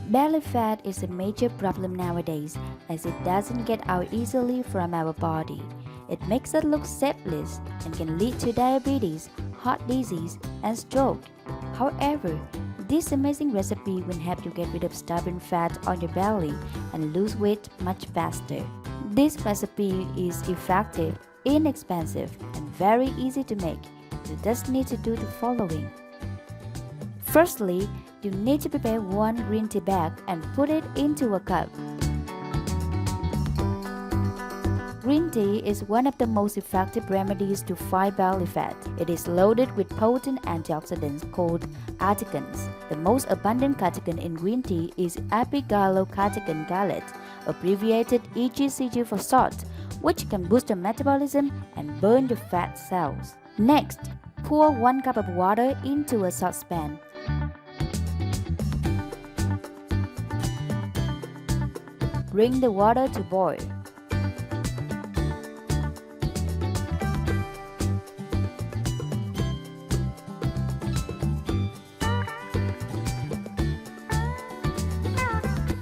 Belly fat is a major problem nowadays as it doesn't get out easily from our body. It makes us look shapeless and can lead to diabetes, heart disease, and stroke. However, this amazing recipe will help you get rid of stubborn fat on your belly and lose weight much faster. This recipe is effective, inexpensive, and very easy to make. You just need to do the following. Firstly, you need to prepare 1 green tea bag and put it into a cup. Green tea is one of the most effective remedies to fight belly fat. It is loaded with potent antioxidants called catechins. The most abundant catechin in green tea is epigallocatechin gallate, abbreviated EGCG for short, which can boost your metabolism and burn your fat cells. Next, pour 1 cup of water into a saucepan. Bring the water to boil.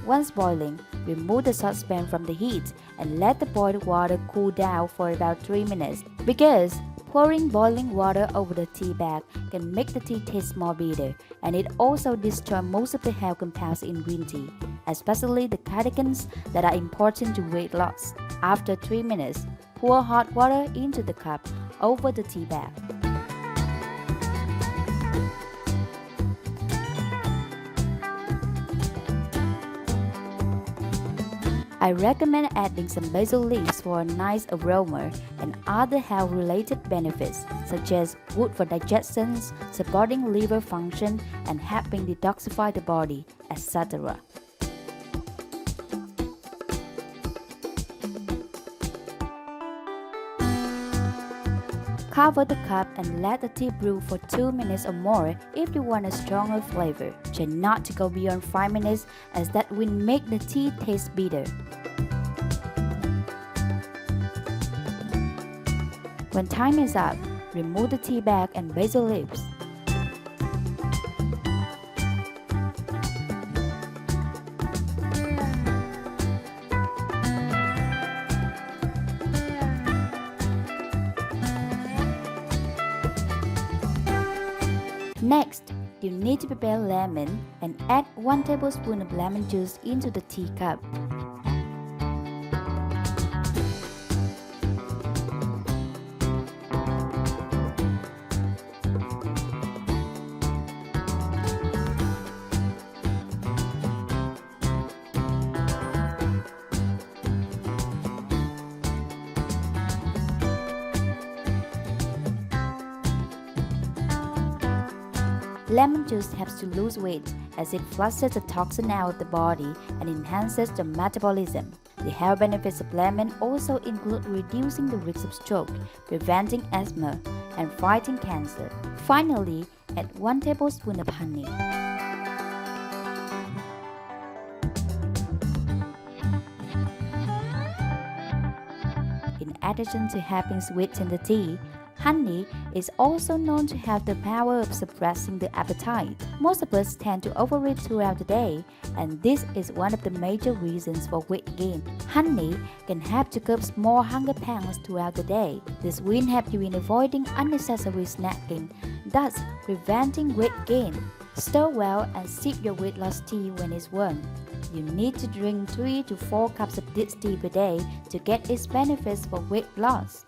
Once boiling, remove the saucepan from the heat and let the boiled water cool down for about 3 minutes because pouring boiling water over the tea bag can make the tea taste more bitter, and it also destroys most of the health compounds in green tea, especially the catechins that are important to weight loss. After 3 minutes, pour hot water into the cup over the tea bag. I recommend adding some basil leaves for a nice aroma and other health-related benefits such as good for digestion, supporting liver function, and helping detoxify the body, etc. Cover the cup and let the tea brew for 2 minutes or more if you want a stronger flavor. Try not to go beyond 5 minutes as that will make the tea taste bitter. When time is up, remove the tea bag and basil leaves. Next, you need to prepare lemon and add 1 tablespoon of lemon juice into the teacup. Lemon juice helps to lose weight as it flushes the toxin out of the body and enhances the metabolism. The health benefits of lemon also include reducing the risk of stroke, preventing asthma, and fighting cancer. Finally, add 1 tablespoon of honey. In addition to helping sweeten the tea, honey is also known to have the power of suppressing the appetite. Most of us tend to overeat throughout the day, and this is one of the major reasons for weight gain. Honey can help to curb small hunger pangs throughout the day. This will help you in avoiding unnecessary snacking, thus preventing weight gain. Stir well and sip your weight loss tea when it's warm. You need to drink 3 to 4 cups of this tea per day to get its benefits for weight loss.